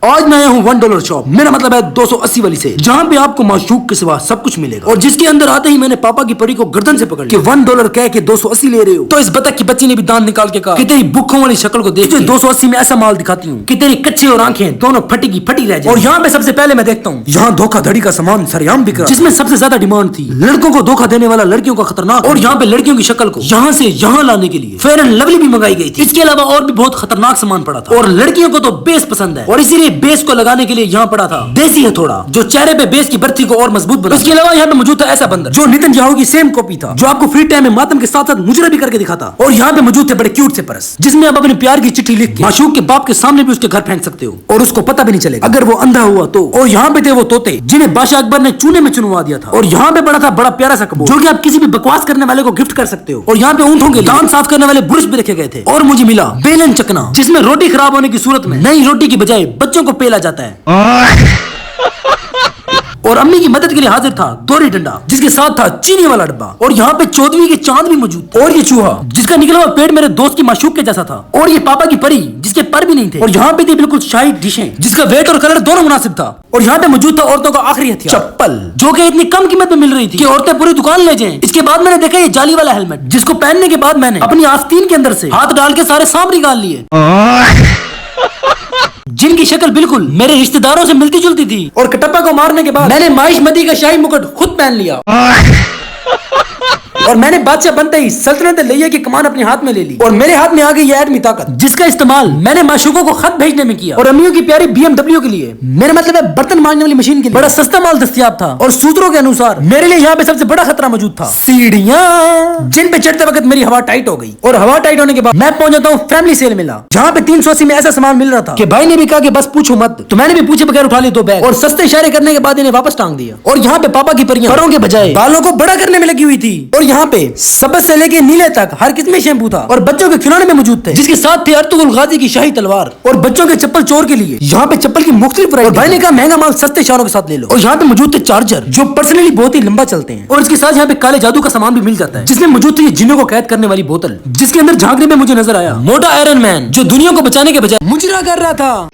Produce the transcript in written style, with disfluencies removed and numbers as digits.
आज मैं आया हूँ $1 शॉप, मेरा मतलब है 280 वाली से, जहाँ पे आपको माशूक के सिवा सब कुछ मिलेगा। और जिसके अंदर आते ही मैंने पापा की परी को गर्दन से पकड़ लिया कि $1 कह के 280 ले रहे हो। तो इस बतख की बच्ची ने भी दांत निकाल के कहा कि तेरी भुक्खों वाली शक्ल को देख 280 में ऐसा माल दिखाती हूँ कि तेरी कच्चे और आंखें दोनों फटी की फटी रह जाए। और यहाँ पे सबसे पहले मैं देखता हूँ यहाँ धोखाधड़ी का सामान सरेआम बिक रहा, जिसमें सबसे ज्यादा डिमांड थी लड़कों को धोखा देने वाला, लड़कियों का खतरनाक। और यहाँ पे लड़कियों की शक्ल को यहाँ से यहाँ लाने के लिए फेयर एंड लवली भी मंगाई गई थी। इसके अलावा और भी बहुत खतरनाक सामान पड़ा था और लड़कियों को तो बेस पसंद है और इसीलिए बेस को लगाने के लिए यहाँ पड़ा था देसी हथौड़ा, जो चेहरे पे बेस की बर्ती को और मजबूत बना। इसके अलावा यहाँ पे मौजूद था ऐसा बंदर जो नितिन याहू की सेम कॉपी था, जो आपको फ्री टाइम में मातम के साथ साथ मुजरा भी करके दिखाता। और यहाँ पे मौजूद थे बड़े क्यूट से पर्स, जिसमें आप अपने प्यार की चिट्ठी लिख के माशूक के बाप के सामने भी उसके घर फेंक सकते हो और उसको पता भी नहीं चलेगा अगर वो अंधा हुआ तो। और यहाँ पे थे वो तोते जिन्हें बादशाह अकबर ने चूने में चुनवा दिया था। और यहाँ पे बड़ा था बड़ा प्यारा सा कबूतर, जो कि आप किसी भी बकवास करने वाले को गिफ्ट कर सकते हो। और यहाँ पे ऊँटों के दांत साफ करने वाले ब्रश भी रखे गए थे। और मुझे मिला बेलन चकना, जिसमें रोटी खराब होने की सूरत में नई रोटी की बजाय बच्चों को पेला जाता है। और अम्मी की मदद के लिए हाजिर था दोरी डंडा, जिसके साथ था चीनी वाला डब्बा। और यहाँ पे चौदवी के चांद भी मौजूद। और ये चूहा जिसका निकला हुआ पेट मेरे दोस्त की माशूक के जैसा था। और ये पापा की परी जिसके पर भी नहीं थे। और यहाँ पे थी बिल्कुल शाही डिशें, जिसका वेट और कलर दोनों मुनासिब था। और यहाँ पे मौजूद था औरतों का आखिरी हथियार, चप्पल, जो कि इतनी कम कीमत में मिल रही थी कि औरतें पूरी दुकान ले जाएं। इसके बाद मैंने देखा ये जाली वाला हेलमेट, जिसको पहनने के बाद मैंने अपनी आस्तीन के अंदर से हाथ डाल के सारे सांप निकाल लिए, जिनकी शक्ल बिल्कुल मेरे रिश्तेदारों से मिलती जुलती थी। और कटप्पा को मारने के बाद मैंने माइश मदी का शाही मुकुट खुद पहन लिया। और मैंने बादशाह बनते ही सल्तनत लिया की कमान अपने हाथ में ले ली। और मेरे हाथ में आ गई ये एटमी ताकत, जिसका इस्तेमाल मैंने माशूकों को खत भेजने में किया और अम्मियों की प्यारी BMW के लिए, मेरा मतलब है बर्तन मांजने वाली मशीन के लिए बड़ा सस्ता माल दस्तयाब था। और सूत्रों के अनुसार मेरे लिए यहाँ पे सबसे बड़ा खतरा मौजूद था सीढ़ियाँ, जिन पे चढ़ते वक्त मेरी हवा टाइट हो गई। और हवा टाइट होने के बाद मैं पहुंच जाता हूँ फैमिली सेल मिला, जहाँ पे 380 में ऐसा सामान मिल रहा था कि भाई ने भी कहा कि बस पूछो मत। तो मैंने भी पूछे बगैर उठा लिए 2 बैग और सस्ते इशारे करने के बाद इन्हें वापस टांग दिया। और यहाँ पे पापा की परियां परों के बजाय बालों को बड़ा करने में लगी हुई थी। और यहाँ पे सबस से लेके नीले तक हर किस्म में शैम्पू था। और बच्चों के खिलौने में मौजूद थे, जिसके साथ थे अर्तुगरुल गाजी की शाही तलवार। और बच्चों के चप्पल चोर के लिए यहाँ पे चप्पल की मुख्तलिफ वैरायटी। भाई ने कहा महंगा माल सस्ते इशारों के साथ ले लो। और यहाँ पे मौजूद थे चार्जर, जो पर्सनली बहुत ही लंबा चलते हैं। और इसके साथ यहाँ पे काले जादू का सामान भी मिल जाता है, जिसमें मौजूद थी जिन्नों को कैद करने वाली बोतल, जिसके अंदर झांकने में मुझे नजर आया मोटा आयरन मैन, जो दुनिया को बचाने के बजाय मुजरा कर रहा था।